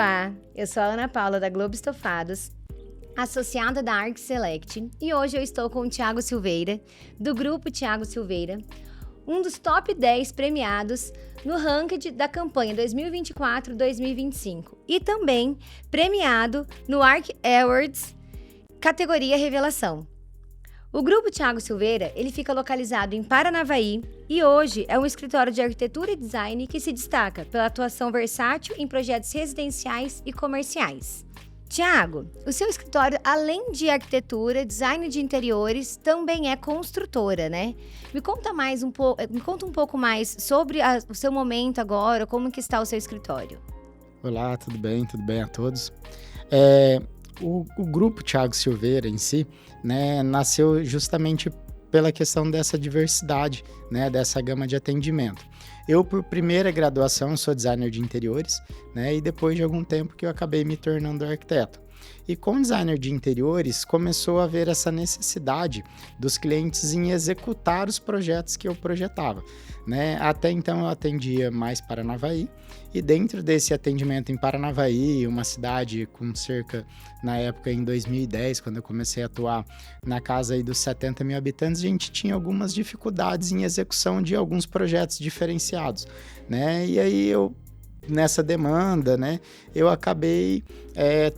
Olá, eu sou a Ana Paula da Globo Estofados, associada da Arc Select, e hoje eu estou com o Thiago Silveira, do grupo Thiago Silveira, um dos top 10 premiados no ranking da campanha 2024-2025 e também premiado no Arc Awards, categoria Revelação. O grupo Thiago Silveira, ele fica localizado em Paranavaí e hoje é um escritório de arquitetura e design que se destaca pela atuação versátil em projetos residenciais e comerciais. Thiago, o seu escritório, além de arquitetura, design de interiores, também é construtora, né? Me conta um pouco mais sobre o seu momento agora, como que está o seu escritório. Olá, tudo bem a todos. O grupo Thiago Silveira em si, né, nasceu justamente pela questão dessa diversidade, né, dessa gama de atendimento. Eu, por primeira graduação, sou designer de interiores, né, e depois de algum tempo que eu acabei me tornando arquiteto. E com designer de interiores, começou a haver essa necessidade dos clientes em executar os projetos que eu projetava, né? Até então eu atendia mais Paranavaí, e dentro desse atendimento em Paranavaí, uma cidade com cerca, na época em 2010, quando eu comecei a atuar na casa aí dos 70 mil habitantes, a gente tinha algumas dificuldades em execução de alguns projetos diferenciados, né? E aí nessa demanda, né, eu acabei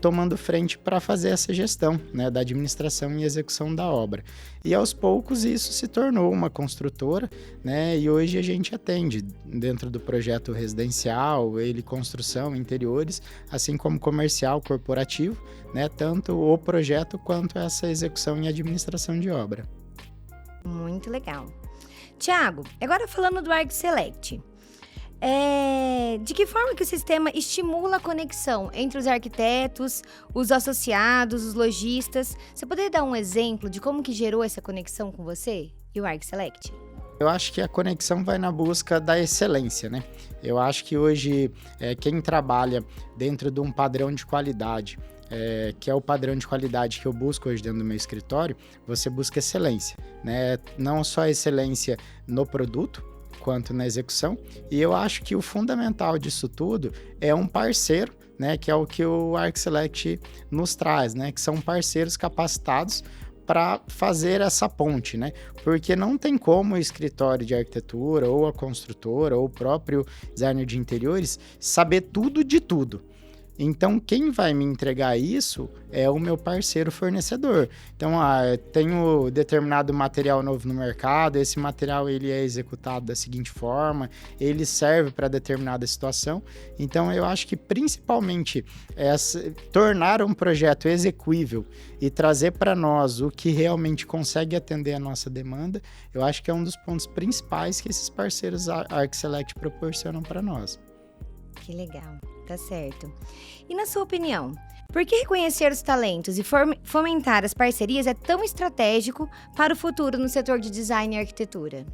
tomando frente para fazer essa gestão, né, da administração e execução da obra. E aos poucos isso se tornou uma construtora, né, e hoje a gente atende dentro do projeto residencial, construção, interiores, assim como comercial, corporativo, né, tanto o projeto quanto essa execução e administração de obra. Muito legal. Thiago, agora falando do Arc Select. De que forma que o sistema estimula a conexão entre os arquitetos, os associados, os lojistas? Você poderia dar um exemplo de como que gerou essa conexão com você e o Arc Select? Eu acho que a conexão vai na busca da excelência, né? Eu acho que hoje quem trabalha dentro de um padrão de qualidade, que é o padrão de qualidade que eu busco hoje dentro do meu escritório, você busca excelência, né? Não só excelência no produto, quanto na execução, e eu acho que o fundamental disso tudo é um parceiro, né, que é o que o Arc Select nos traz, né, que são parceiros capacitados para fazer essa ponte, né, porque não tem como o escritório de arquitetura, ou a construtora, ou o próprio designer de interiores saber tudo de tudo. Então, quem vai me entregar isso é o meu parceiro fornecedor. Então, eu tenho determinado material novo no mercado, esse material ele é executado da seguinte forma, ele serve para determinada situação. Então, eu acho que principalmente tornar um projeto execuível e trazer para nós o que realmente consegue atender a nossa demanda, eu acho que é um dos pontos principais que esses parceiros Arc Select proporcionam para nós. Que legal, tá certo. E na sua opinião, por que reconhecer os talentos e fomentar as parcerias é tão estratégico para o futuro no setor de design e arquitetura?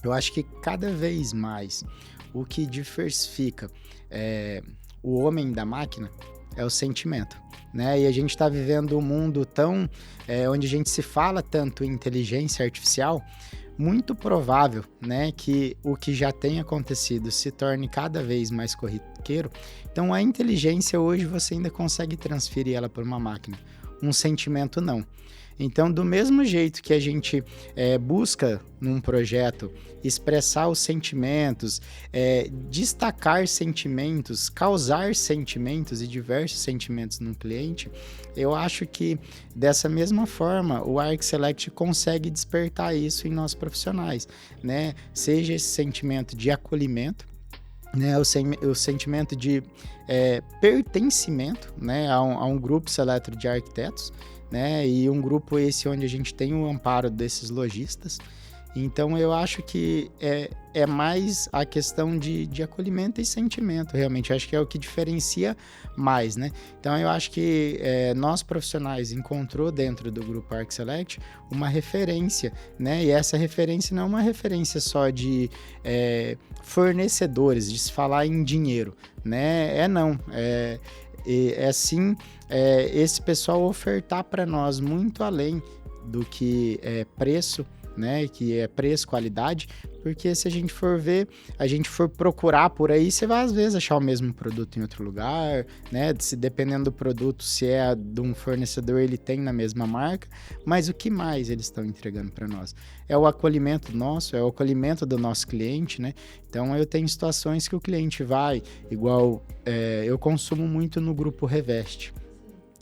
Eu acho que cada vez mais o que diversifica o homem da máquina é o sentimento, né? E a gente está vivendo um mundo tão onde a gente se fala tanto em inteligência artificial, muito provável, né, que o que já tem acontecido se torne cada vez mais corriqueiro. Então, a inteligência hoje você ainda consegue transferir ela para uma máquina, um sentimento não. Então, do mesmo jeito que a gente busca num projeto expressar os sentimentos, destacar sentimentos, causar sentimentos e diversos sentimentos no cliente, eu acho que dessa mesma forma o Arc Select consegue despertar isso em nós profissionais, né? Seja esse sentimento de acolhimento, né, o sentimento de pertencimento, né, a um grupo seleto de arquitetos, né, e um grupo esse onde a gente tem o amparo desses lojistas. Então eu acho que é mais a questão de acolhimento e sentimento, realmente. Eu acho que é o que diferencia mais, né? Então eu acho que nós profissionais encontrou dentro do grupo Arc Select uma referência, né? E essa referência não é uma referência só de fornecedores, de se falar em dinheiro, né? Não. Sim, esse pessoal ofertar para nós muito além do que preço, né, que é preço, qualidade, Porque se a gente for ver, a gente for procurar por aí, você vai às vezes achar o mesmo produto em outro lugar, né? Se dependendo do produto, se é de um fornecedor, ele tem na mesma marca, mas o que mais eles estão entregando para nós? É o acolhimento nosso, é o acolhimento do nosso cliente, né? Então eu tenho situações que o cliente vai, igual eu consumo muito no grupo Reveste,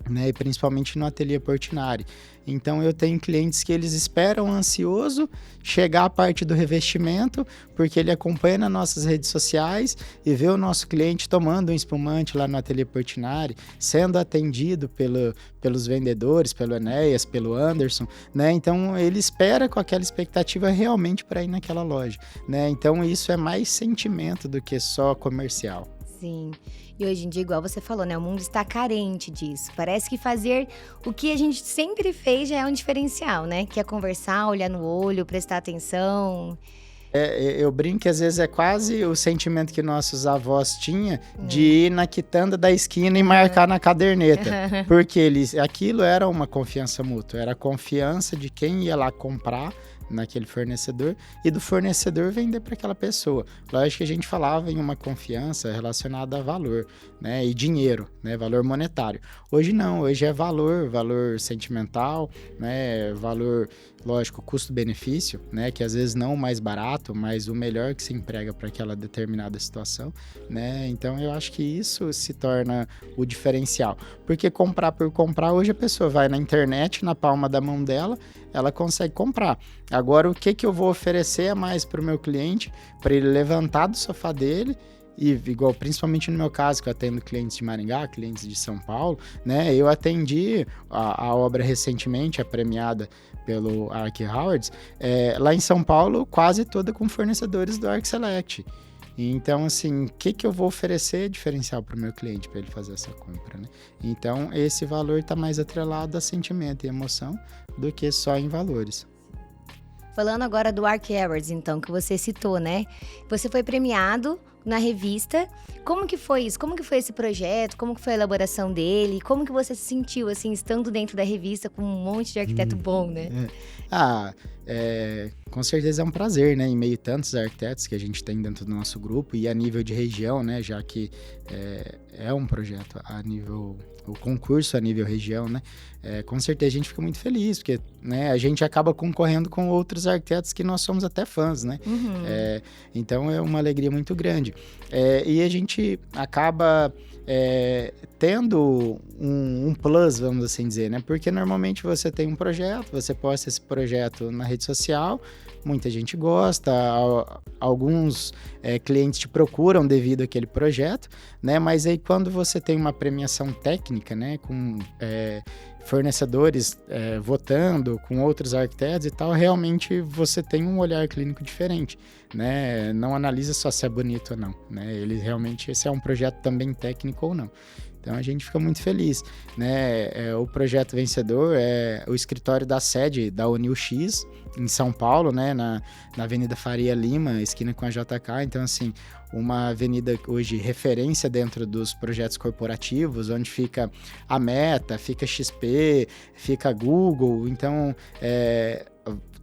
né, e principalmente no Ateliê Portinari. Então eu tenho clientes que eles esperam ansioso chegar a parte do revestimento, porque ele acompanha nas nossas redes sociais e vê o nosso cliente tomando um espumante lá no Ateliê Portinari, sendo atendido pelos vendedores, pelo Enéas, pelo Anderson, né? Então ele espera com aquela expectativa realmente para ir naquela loja, né? Então isso é mais sentimento do que só comercial. Sim. E hoje em dia, igual você falou, né? O mundo está carente disso. Parece que fazer o que a gente sempre fez já é um diferencial, né? Que é conversar, olhar no olho, prestar atenção. Eu brinco que às vezes é quase o sentimento que nossos avós tinham de ir na quitanda da esquina e marcar na caderneta. Porque aquilo era uma confiança mútua, era a confiança de quem ia lá comprar naquele fornecedor e do fornecedor vender para aquela pessoa. Lógico que a gente falava em uma confiança relacionada a valor, né, e dinheiro, né, valor monetário. Hoje não, hoje é valor sentimental, né, valor, lógico, custo-benefício, né, que às vezes não o mais barato, mas o melhor que se emprega para aquela determinada situação, né? Então eu acho que isso se torna o diferencial, porque comprar por comprar, hoje a pessoa vai na internet, na palma da mão dela, ela consegue comprar. Agora, o que eu vou oferecer a mais para o meu cliente, para ele levantar do sofá dele, e igual, principalmente no meu caso, que eu atendo clientes de Maringá, clientes de São Paulo, né? Eu atendi a obra recentemente, a premiada pelo Arc Howards, lá em São Paulo, quase toda com fornecedores do Arc Select. Então, assim, o que eu vou oferecer diferencial para o meu cliente para ele fazer essa compra, né? Então, esse valor está mais atrelado a sentimento e emoção do que só em valores. Falando agora do Arc Awards, então, que você citou, né? Você foi premiado na revista. Como que foi isso? Como que foi esse projeto? Como que foi a elaboração dele? Como que você se sentiu, assim, estando dentro da revista com um monte de arquiteto bom, né? Com certeza é um prazer, né? Em meio a tantos arquitetos que a gente tem dentro do nosso grupo e a nível de região, né? Já que é um projeto a nível... o concurso a nível região, né? Com certeza a gente fica muito feliz, porque, né, a gente acaba concorrendo com outros arquitetos que nós somos até fãs, né? Uhum. Então é uma alegria muito grande. E a gente acaba tendo um plus, vamos assim dizer, né? Porque normalmente você tem um projeto, você posta esse projeto na rede social, muita gente gosta, alguns clientes te procuram devido àquele projeto, né? Mas aí quando você tem uma premiação técnica, né? Com fornecedores votando, com outros arquitetos e tal, realmente você tem um olhar clínico diferente, né? Não analisa só se é bonito ou não, né? Ele realmente, esse é um projeto também técnico ou não. Então a gente fica muito feliz, né? O projeto vencedor é o escritório da sede da Unil X em São Paulo, né? Na Avenida Faria Lima, esquina com a JK. Então, assim, uma avenida hoje referência dentro dos projetos corporativos, onde fica a Meta, fica XP, fica Google. Então,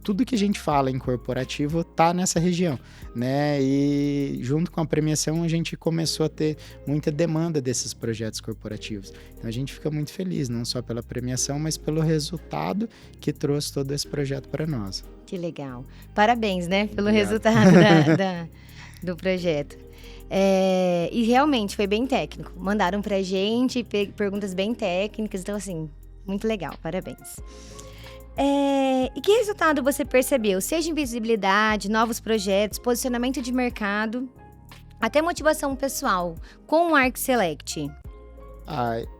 tudo que a gente fala em corporativo tá nessa região, né? E junto com a premiação a gente começou a ter muita demanda desses projetos corporativos. Então a gente fica muito feliz, não só pela premiação, mas pelo resultado que trouxe todo esse projeto para nós. Que legal. Parabéns, né? Pelo Obrigado. resultado do projeto. E realmente foi bem técnico. Mandaram pra gente perguntas bem técnicas, então assim, muito legal, parabéns. E que resultado você percebeu? Seja em visibilidade, novos projetos, posicionamento de mercado, até motivação pessoal, com o Arc Select?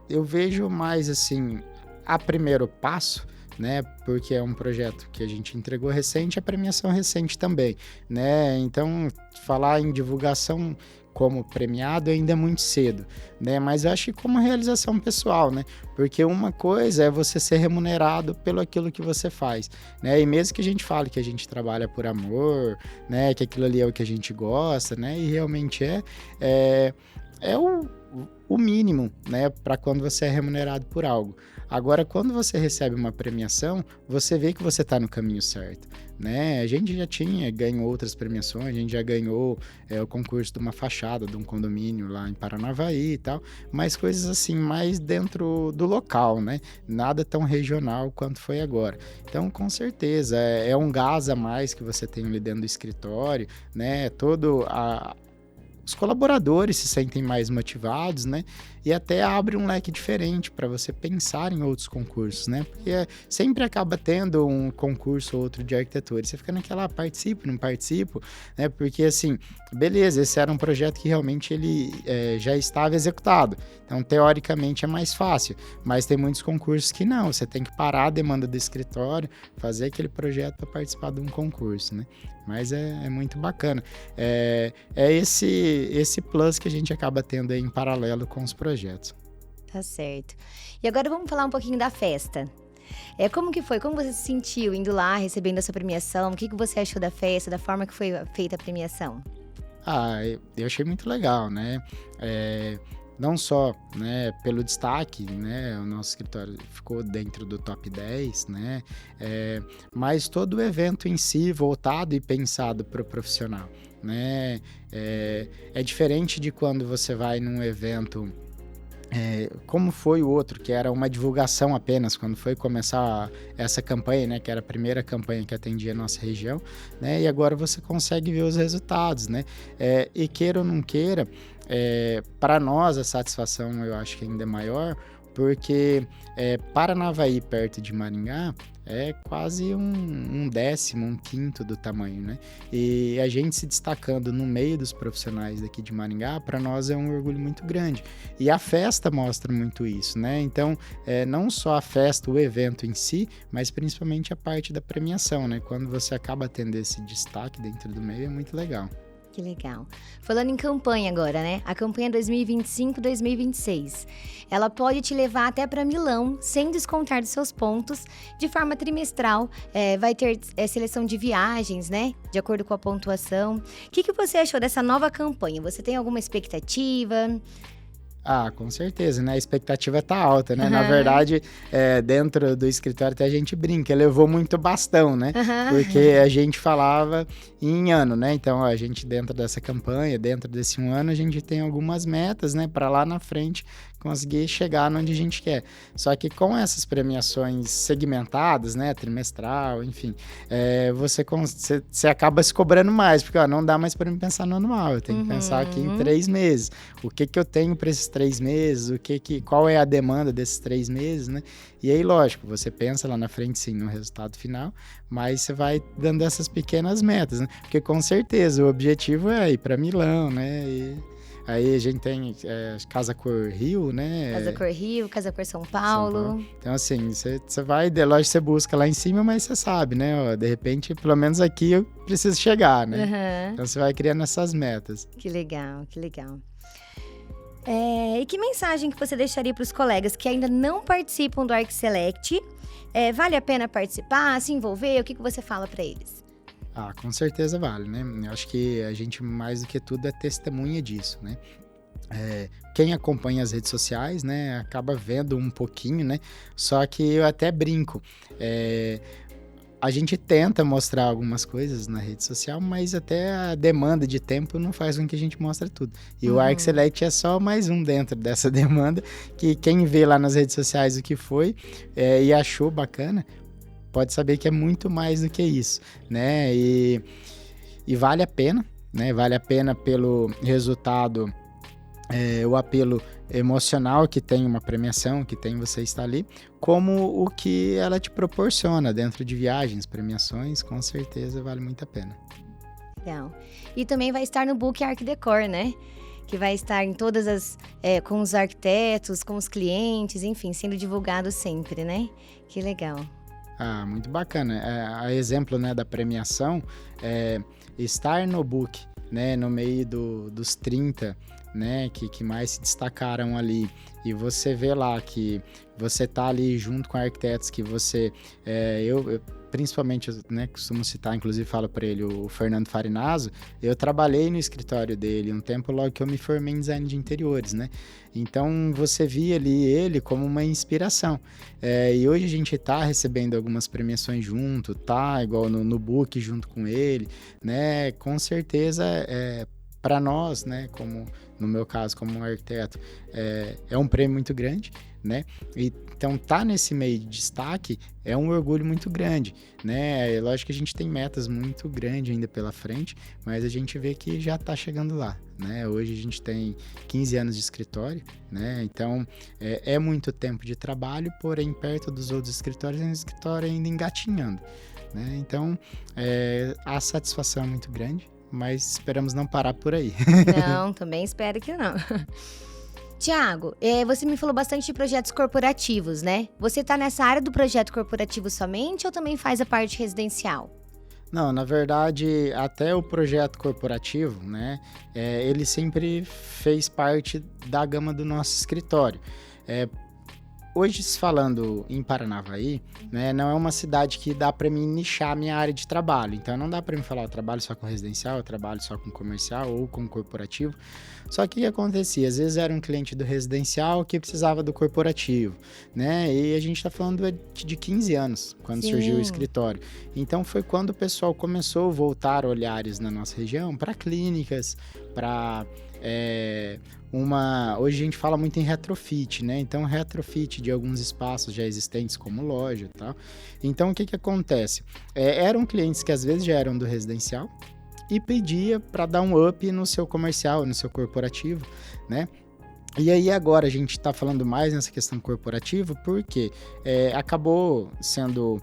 Eu vejo mais assim, a primeiro passo, né? Porque é um projeto que a gente entregou recente, a premiação recente também, né? Então, falar em divulgação como premiado ainda é muito cedo, né? Mas eu acho que como realização pessoal, né? Porque uma coisa é você ser remunerado pelo aquilo que você faz, né? E mesmo que a gente fale que a gente trabalha por amor, né? Que aquilo ali é o que a gente gosta, né? E realmente é o mínimo, né, para quando você é remunerado por algo. Agora, quando você recebe uma premiação, você vê que você está no caminho certo, né? A gente já ganhou outras premiações, a gente já ganhou o concurso de uma fachada de um condomínio lá em Paranavaí e tal, mas coisas assim, mais dentro do local, né? Nada tão regional quanto foi agora. Então, com certeza, é um gás a mais que você tem ali dentro do escritório, né? Os colaboradores se sentem mais motivados, né? E até abre um leque diferente para você pensar em outros concursos, né? Porque sempre acaba tendo um concurso ou outro de arquitetura. Você fica naquela, participo, não participo, né? Porque, assim, beleza, esse era um projeto que realmente ele já estava executado. Então, teoricamente, é mais fácil. Mas tem muitos concursos que não. Você tem que parar a demanda do escritório, fazer aquele projeto para participar de um concurso, né? Mas é muito bacana. É esse plus que a gente acaba tendo aí em paralelo com os projetos. Tá certo. E agora vamos falar um pouquinho da festa. Como que foi? Como você se sentiu indo lá, recebendo a sua premiação? O que você achou da festa, da forma que foi feita a premiação? Eu achei muito legal, né? Não só, né, pelo destaque, né, o nosso escritório ficou dentro do top 10, né, mas todo o evento em si voltado e pensado para o profissional, né, é diferente de quando você vai num evento como foi o outro, que era uma divulgação apenas, quando foi começar essa campanha, né, que era a primeira campanha que atendia a nossa região, né, e agora você consegue ver os resultados, né, e queira ou não queira, para nós a satisfação eu acho que ainda é maior, porque Paranavaí, perto de Maringá, é quase um décimo, um quinto do tamanho, né? E a gente se destacando no meio dos profissionais daqui de Maringá, para nós é um orgulho muito grande. E a festa mostra muito isso, né? Então, não só a festa, o evento em si, mas principalmente a parte da premiação, né? Quando você acaba tendo esse destaque dentro do meio, é muito legal. Que legal. Falando em campanha agora, né? A campanha 2025-2026. Ela pode te levar até para Milão, sem descontar dos seus pontos, de forma trimestral. Vai ter seleção de viagens, né? De acordo com a pontuação. O que você achou dessa nova campanha? Você tem alguma expectativa? Com certeza, né? A expectativa tá alta, né? Uhum. Na verdade, dentro do escritório até a gente brinca, levou muito bastão, né? Uhum. Porque a gente falava em ano, né? Então, a gente dentro dessa campanha, dentro desse um ano, a gente tem algumas metas, né? Para lá na frente conseguir chegar onde a gente quer. Só que com essas premiações segmentadas, né? Trimestral, enfim, você acaba se cobrando mais, porque não dá mais para mim pensar no anual, eu tenho que pensar aqui em 3 meses. O que eu tenho para esses 3 meses, qual é a demanda desses 3 meses, né? E aí, lógico, você pensa lá na frente, sim, no resultado final, mas você vai dando essas pequenas metas, né? Porque com certeza o objetivo é ir para Milão, né? E aí a gente tem Casa Cor Rio, né? Casa Cor Rio, Casa Cor São Paulo. Então, assim, você vai, lógico, você busca lá em cima, mas você sabe, né? Ó, de repente, pelo menos aqui eu preciso chegar, né? Uhum. Então, você vai criando essas metas. Que legal, que legal. E que mensagem que você deixaria para os colegas que ainda não participam do ArcSelect? Vale a pena participar, se envolver? O que você fala para eles? Com certeza vale, né? Eu acho que a gente, mais do que tudo, é testemunha disso, né? Quem acompanha as redes sociais, né, acaba vendo um pouquinho, né? Só que eu até brinco. A gente tenta mostrar algumas coisas na rede social, mas até a demanda de tempo não faz com que a gente mostre tudo. E o ArcSelect é só mais um dentro dessa demanda, que quem vê lá nas redes sociais o que foi e achou bacana, pode saber que é muito mais do que isso, né? E vale a pena, né? Vale a pena pelo resultado, o apelo emocional que tem uma premiação, que tem você estar ali, como o que ela te proporciona dentro de viagens, premiações, com certeza vale muito a pena. Legal. E também vai estar no Book Arc Decor, né? Que vai estar em todas as... com os arquitetos, com os clientes, enfim, sendo divulgado sempre, né? Que legal. Muito bacana. A exemplo, né, da premiação, estar no book, né, no meio dos 30, né, que mais se destacaram ali, e você vê lá que você tá ali junto com arquitetos que você... principalmente, né, costumo citar, inclusive falo para ele, o Fernando Farinaso. Eu trabalhei no escritório dele um tempo logo que eu me formei em design de interiores, né? Então você via ali ele como uma inspiração. E hoje a gente tá recebendo algumas premiações junto, tá igual no Book junto com ele, né? Com certeza para nós, né, como no meu caso, como um arquiteto, é um prêmio muito grande, né? Então, tá nesse meio de destaque é um orgulho muito grande, né? É lógico que a gente tem metas muito grandes ainda pela frente, mas a gente vê que já tá chegando lá, né? Hoje a gente tem 15 anos de escritório, né? Então, é muito tempo de trabalho, porém, perto dos outros escritórios, é um escritório ainda engatinhando, né? Então, a satisfação é muito grande, mas esperamos não parar por aí. Não, também espero que não. Tiago, você me falou bastante de projetos corporativos, né? Você tá nessa área do projeto corporativo somente ou também faz a parte residencial? Não, na verdade, até o projeto corporativo, né, ele sempre fez parte da gama do nosso escritório. Hoje, falando em Paranavaí, né, não é uma cidade que dá para mim nichar a minha área de trabalho. Então, não dá para mim falar, eu trabalho só com residencial, eu trabalho só com comercial ou com corporativo. Só que o que acontecia? Às vezes era um cliente do residencial que precisava do corporativo, né? E a gente está falando de 15 anos, quando surgiu o escritório. Então, foi quando o pessoal começou a voltar olhares na nossa região para clínicas, para... hoje a gente fala muito em retrofit, né? Então, retrofit de alguns espaços já existentes, como loja e tal. Então, o que acontece? Eram clientes que às vezes já eram do residencial e pedia para dar um up no seu comercial, no seu corporativo, né? E aí agora a gente está falando mais nessa questão corporativa porque acabou sendo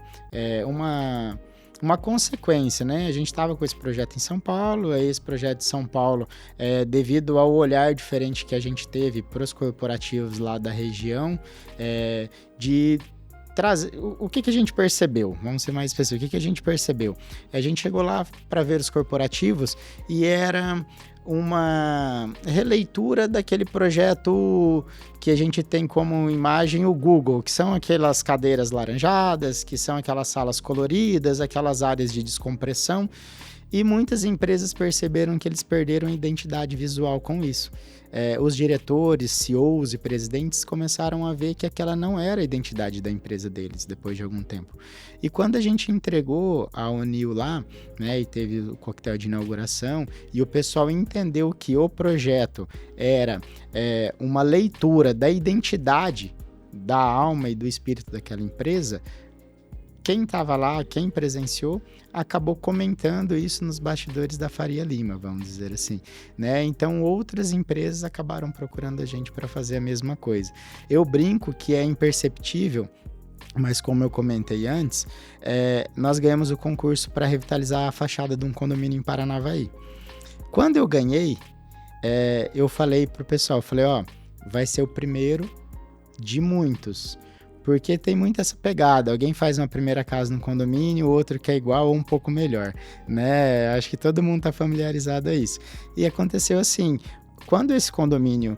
uma consequência, né? A gente estava com esse projeto em São Paulo, aí esse projeto de São Paulo, devido ao olhar diferente que a gente teve para os corporativos lá da região, de trazer... O que a gente percebeu? Vamos ser mais específicos. O que a gente percebeu? A gente chegou lá para ver os corporativos e era uma releitura daquele projeto que a gente tem como imagem o Google, que são aquelas cadeiras laranjadas, que são aquelas salas coloridas, aquelas áreas de descompressão, e muitas empresas perceberam que eles perderam a identidade visual com isso. Os diretores, CEOs e presidentes começaram a ver que aquela não era a identidade da empresa deles depois de algum tempo. E quando a gente entregou a Unil lá, né, e teve o coquetel de inauguração, e o pessoal entendeu que o projeto era uma leitura da identidade, da alma e do espírito daquela empresa, quem estava lá, quem presenciou, acabou comentando isso nos bastidores da Faria Lima, vamos dizer assim, né? Então, outras empresas acabaram procurando a gente para fazer a mesma coisa. Eu brinco que é imperceptível, mas como eu comentei antes, nós ganhamos o concurso para revitalizar a fachada de um condomínio em Paranavaí. Quando eu ganhei, eu falei pro pessoal, vai ser o primeiro de muitos. Porque tem muito essa pegada, alguém faz uma primeira casa no condomínio, o outro quer igual ou um pouco melhor, né? Acho que todo mundo está familiarizado a isso. E aconteceu assim, quando esse condomínio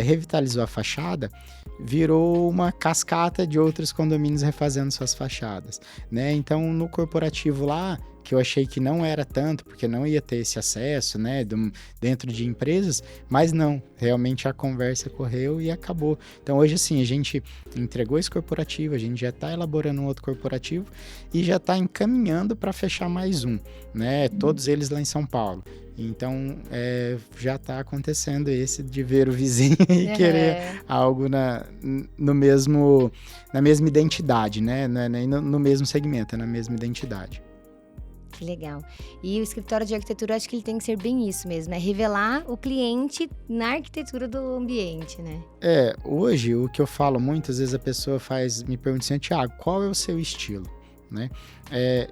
revitalizou a fachada, virou uma cascata de outros condomínios refazendo suas fachadas, né? Então, no corporativo lá, que eu achei que não era tanto, porque não ia ter esse acesso, né, dentro de empresas, mas não, realmente a conversa correu e acabou. Então, hoje, assim, a gente entregou esse corporativo, a gente já está elaborando um outro corporativo e já está encaminhando para fechar mais um, né, todos eles lá em São Paulo. Então, já está acontecendo esse de ver o vizinho e querer algo na mesma identidade, né, no mesmo segmento, na mesma identidade. Que legal. E o escritório de arquitetura, acho que ele tem que ser bem isso mesmo, né? Revelar o cliente na arquitetura do ambiente, né? Hoje o que eu falo muitas vezes a pessoa me pergunta assim, Tiago, qual é o seu estilo? Né?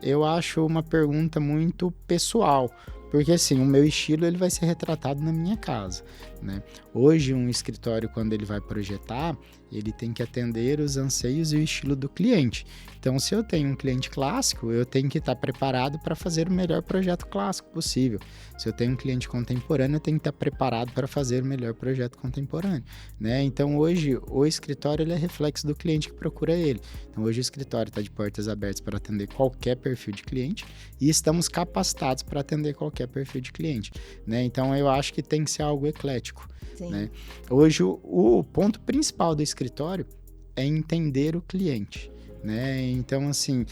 Eu acho uma pergunta muito pessoal, porque assim, o meu estilo ele vai ser retratado na minha casa, né? Hoje um escritório, quando ele vai projetar, ele tem que atender os anseios e o estilo do cliente. Então, se eu tenho um cliente clássico, eu tenho que estar preparado para fazer o melhor projeto clássico possível. Se eu tenho um cliente contemporâneo, eu tenho que estar preparado para fazer o melhor projeto contemporâneo, né? Então, hoje, o escritório ele é reflexo do cliente que procura ele. Então, hoje o escritório está de portas abertas para atender qualquer perfil de cliente e estamos capacitados para atender qualquer perfil de cliente, né? Então, eu acho que tem que ser algo eclético, né? Hoje, o ponto principal do escritório é entender o cliente, né? Então, assim,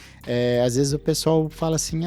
às vezes o pessoal fala assim,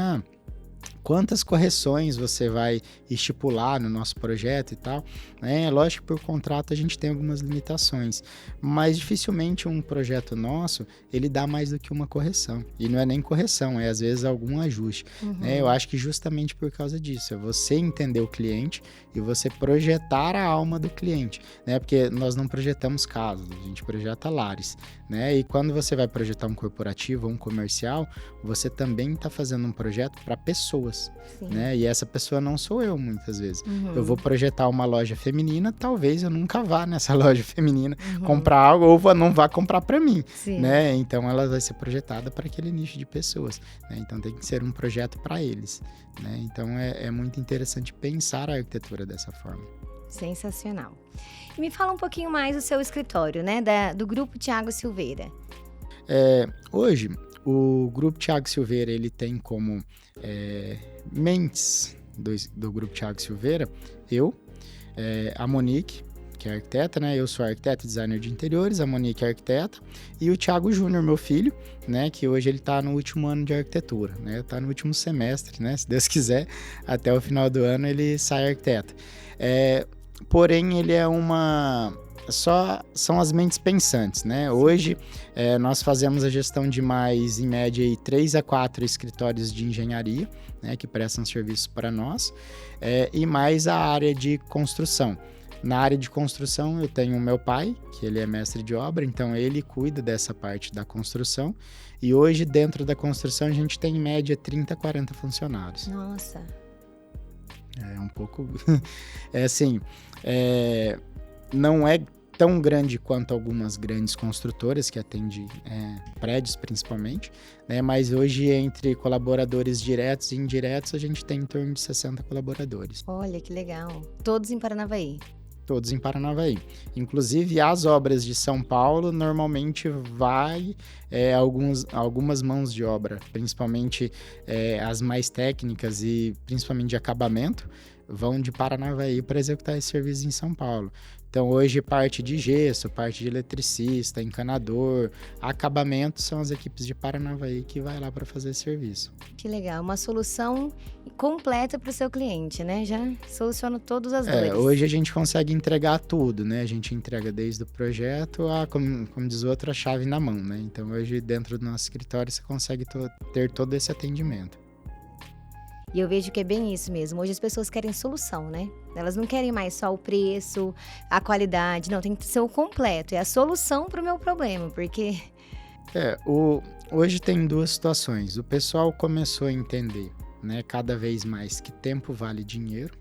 quantas correções você vai estipular no nosso projeto e tal, né? Lógico que por contrato a gente tem algumas limitações, mas dificilmente um projeto nosso, ele dá mais do que uma correção. E não é nem correção, é às vezes algum ajuste, né? Eu acho que justamente por causa disso, é você entender o cliente e você projetar a alma do cliente, né? Porque nós não projetamos casas, a gente projeta lares, né? E quando você vai projetar um corporativo ou um comercial, você também está fazendo um projeto para pessoas, né? E essa pessoa não sou eu, muitas vezes. Eu vou projetar uma loja feminina, talvez eu nunca vá nessa loja feminina comprar algo ou não vá comprar para mim, né? Então ela vai ser projetada para aquele nicho de pessoas, né? Então tem que ser um projeto para eles, né? Então é muito interessante pensar a arquitetura dessa forma. Sensacional. E me fala um pouquinho mais do seu escritório, né? Do Grupo Thiago Silveira. Hoje, o Grupo Thiago Silveira, ele tem como mentes do Grupo Thiago Silveira, a Monique, que é arquiteta, né? Eu sou arquiteto e designer de interiores, a Monique é arquiteta, e o Thiago Júnior, meu filho, né? Que hoje ele tá no último ano de arquitetura, né? Tá no último semestre, né? Se Deus quiser, até o final do ano ele sai arquiteto. Porém, ele é são as mentes pensantes, né? Hoje, nós fazemos a gestão de mais, em média, 3 a 4 escritórios de engenharia, né? Que prestam serviços para nós, e mais a área de construção. Na área de construção, eu tenho o meu pai, que ele é mestre de obra, então ele cuida dessa parte da construção. E hoje, dentro da construção, a gente tem, em média, 30 a 40 funcionários. Nossa! É um pouco... não é tão grande quanto algumas grandes construtoras que atendem prédios, principalmente, né? Mas hoje, entre colaboradores diretos e indiretos, a gente tem em torno de 60 colaboradores. Olha, que legal. Todos em Paranavaí. Todos em Paranavaí. Inclusive, as obras de São Paulo, normalmente vai algumas mãos de obra, principalmente as mais técnicas e principalmente de acabamento, vão de Paranavaí para executar esse serviço em São Paulo. Então, hoje, parte de gesso, parte de eletricista, encanador, acabamento, são as equipes de Paranavaí que vai lá para fazer esse serviço. Que legal, uma solução completa para o seu cliente, né? Já soluciona todas as dores. Hoje a gente consegue entregar tudo, né? A gente entrega desde o projeto como diz o outro, a chave na mão, né? Então, hoje, dentro do nosso escritório, você consegue ter todo esse atendimento. E eu vejo que é bem isso mesmo. Hoje as pessoas querem solução, né? Elas não querem mais só o preço, a qualidade. Não, tem que ser o completo. É a solução para o meu problema, porque... Hoje tem duas situações. O pessoal começou a entender, né, cada vez mais que tempo vale dinheiro,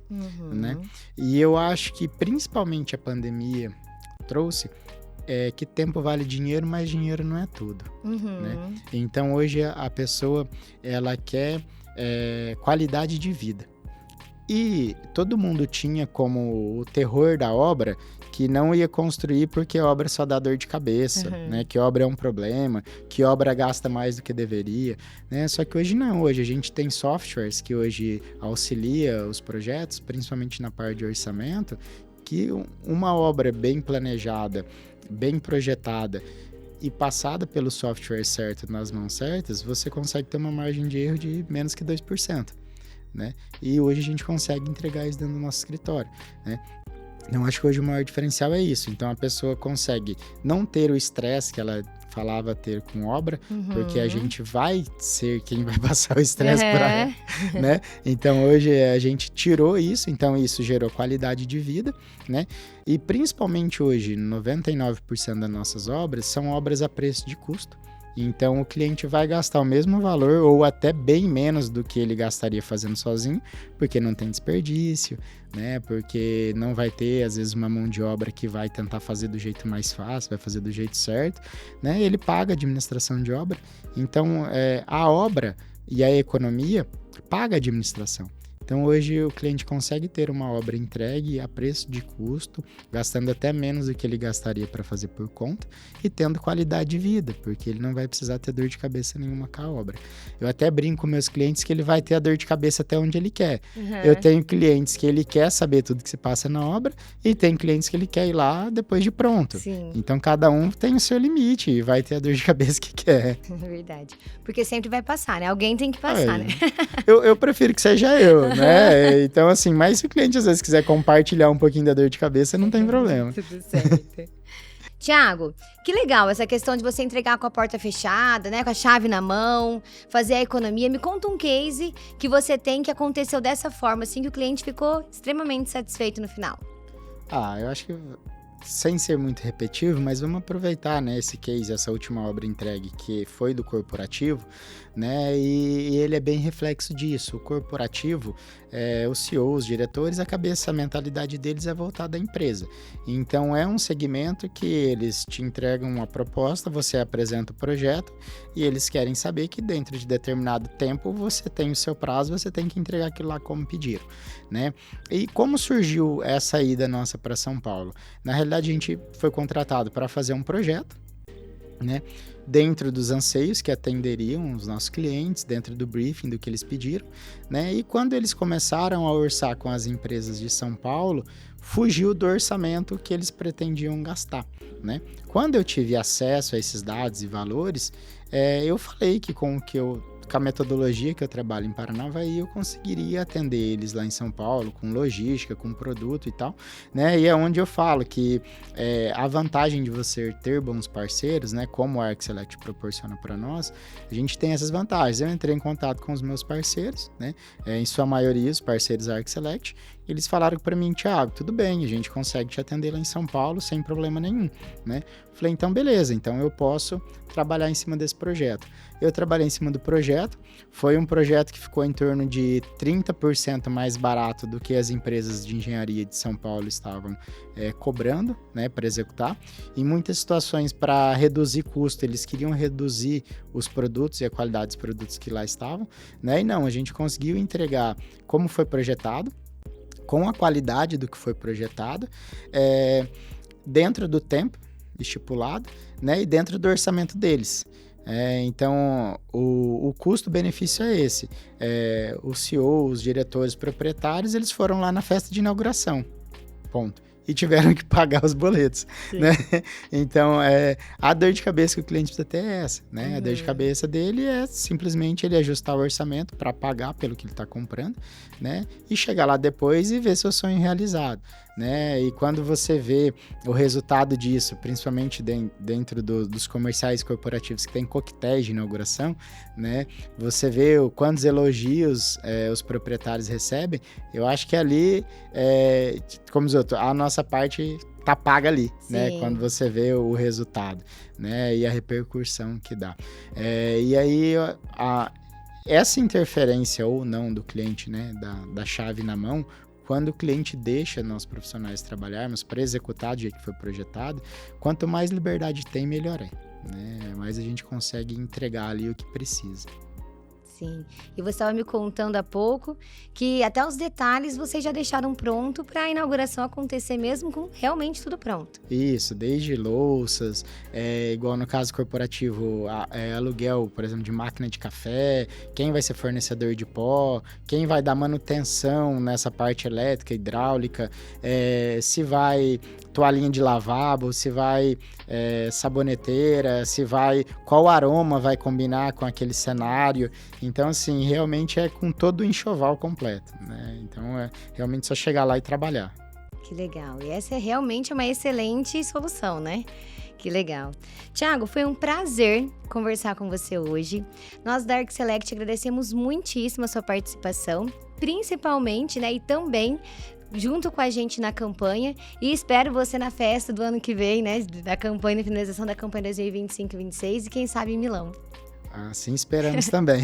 né? E eu acho que principalmente a pandemia trouxe que tempo vale dinheiro, mas dinheiro não é tudo, né? Então hoje a pessoa, ela quer qualidade de vida. E todo mundo tinha como o terror da obra que não ia construir porque a obra só dá dor de cabeça, né? Que obra é um problema, que obra gasta mais do que deveria, né? Só que hoje não, hoje a gente tem softwares que hoje auxilia os projetos, principalmente na parte de orçamento, que uma obra bem planejada, bem projetada e passada pelo software certo nas mãos certas, você consegue ter uma margem de erro de menos que 2%, né? E hoje a gente consegue entregar isso dentro do nosso escritório, né? Então, acho que hoje o maior diferencial é isso. Então, a pessoa consegue não ter o estresse que ela falava ter com obra, porque a gente vai ser quem vai passar o estresse para ela, né? Então, hoje a gente tirou isso, então isso gerou qualidade de vida, né? E principalmente hoje, 99% das nossas obras são obras a preço de custo, Então, o cliente vai gastar o mesmo valor ou até bem menos do que ele gastaria fazendo sozinho, porque não tem desperdício, né? Porque não vai ter, às vezes, uma mão de obra que vai tentar fazer do jeito mais fácil, vai fazer do jeito certo, né? Ele paga a administração de obra. Então, a obra e a economia paga a administração. Então, hoje o cliente consegue ter uma obra entregue a preço de custo, gastando até menos do que ele gastaria para fazer por conta e tendo qualidade de vida, porque ele não vai precisar ter dor de cabeça nenhuma com a obra. Eu até brinco com meus clientes que ele vai ter a dor de cabeça até onde ele quer. Eu tenho clientes que ele quer saber tudo que se passa na obra e tem clientes que ele quer ir lá depois de pronto. Sim. Então, cada um tem o seu limite e vai ter a dor de cabeça que quer. É verdade. Porque sempre vai passar, né? Alguém tem que passar, né? Eu prefiro que seja eu, né? Então, assim, mas se o cliente às vezes quiser compartilhar um pouquinho da dor de cabeça, não tem problema. Tudo certo. Tiago, que legal essa questão de você entregar com a porta fechada, né? Com a chave na mão, fazer a economia. Me conta um case que você tem que aconteceu dessa forma, assim, que o cliente ficou extremamente satisfeito no final. Eu acho que, sem ser muito repetitivo, mas vamos aproveitar, né, esse case, essa última obra entregue que foi do corporativo, né, e ele é bem reflexo disso. O corporativo, os CEOs, os diretores, a mentalidade deles é voltada à empresa. Então, é um segmento que eles te entregam uma proposta, você apresenta o projeto e eles querem saber que dentro de determinado tempo você tem o seu prazo, você tem que entregar aquilo lá como pediram, né? E como surgiu essa ida nossa para São Paulo? Na realidade, a gente foi contratado para fazer um projeto, né? Dentro dos anseios que atenderiam os nossos clientes, dentro do briefing do que eles pediram, né? E quando eles começaram a orçar com as empresas de São Paulo, fugiu do orçamento que eles pretendiam gastar, né? Quando eu tive acesso a esses dados e valores, eu falei que com a metodologia que eu trabalho em Paranavaí, eu conseguiria atender eles lá em São Paulo, com logística, com produto e tal, né? E é onde eu falo que a vantagem de você ter bons parceiros, né? Como a ArcSelect proporciona para nós, a gente tem essas vantagens. Eu entrei em contato com os meus parceiros, né? Em sua maioria, os parceiros da ArcSelect, eles falaram para mim, Thiago, tudo bem, a gente consegue te atender lá em São Paulo sem problema nenhum, né? Falei, então beleza, então eu posso trabalhar em cima desse projeto. Eu trabalhei em cima do projeto, foi um projeto que ficou em torno de 30% mais barato do que as empresas de engenharia de São Paulo estavam cobrando, né, para executar. Em muitas situações, para reduzir custo, eles queriam reduzir os produtos e a qualidade dos produtos que lá estavam, né? E não, a gente conseguiu entregar como foi projetado, com a qualidade do que foi projetado, dentro do tempo estipulado, né, e dentro do orçamento deles. Então, o custo-benefício é esse. O CEO, os diretores proprietários, eles foram lá na festa de inauguração, ponto. E tiveram que pagar os boletos, né? Então, a dor de cabeça que o cliente precisa ter é essa, né? A dor de cabeça dele é simplesmente ele ajustar o orçamento para pagar pelo que ele está comprando, né? E chegar lá depois e ver seu sonho realizado, né? E quando você vê o resultado disso, principalmente dentro dos comerciais corporativos que tem coquetéis de inauguração, né? Você vê quantos elogios os proprietários recebem, eu acho que ali, como os outros, a nossa parte tá paga ali, né? Quando você vê o resultado, né? E a repercussão que dá. E aí, essa interferência ou não do cliente, né? Da chave na mão, quando o cliente deixa nós profissionais trabalharmos para executar do jeito que foi projetado, quanto mais liberdade tem, melhor é, né? Mais a gente consegue entregar ali o que precisa. Sim. E você estava me contando há pouco que até os detalhes vocês já deixaram pronto para a inauguração acontecer mesmo com realmente tudo pronto. Isso, desde louças, igual no caso corporativo, aluguel, por exemplo, de máquina de café, quem vai ser fornecedor de pó, quem vai dar manutenção nessa parte elétrica, hidráulica, se vai toalhinha de lavabo, se vai saboneteira, qual aroma vai combinar com aquele cenário. Então, assim, realmente é com todo o enxoval completo, né? Então, é realmente só chegar lá e trabalhar. Que legal. E essa é realmente uma excelente solução, né? Que legal. Thiago, foi um prazer conversar com você hoje. Nós da ArcSelect agradecemos muitíssimo a sua participação, principalmente, né, e também junto com a gente na campanha e espero você na festa do ano que vem, né? Da campanha, na finalização da campanha 2025-26 e quem sabe em Milão. Assim esperamos também.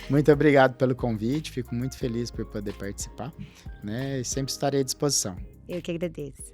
Muito obrigado pelo convite, fico muito feliz por poder participar, né? E sempre estarei à disposição. Eu que agradeço.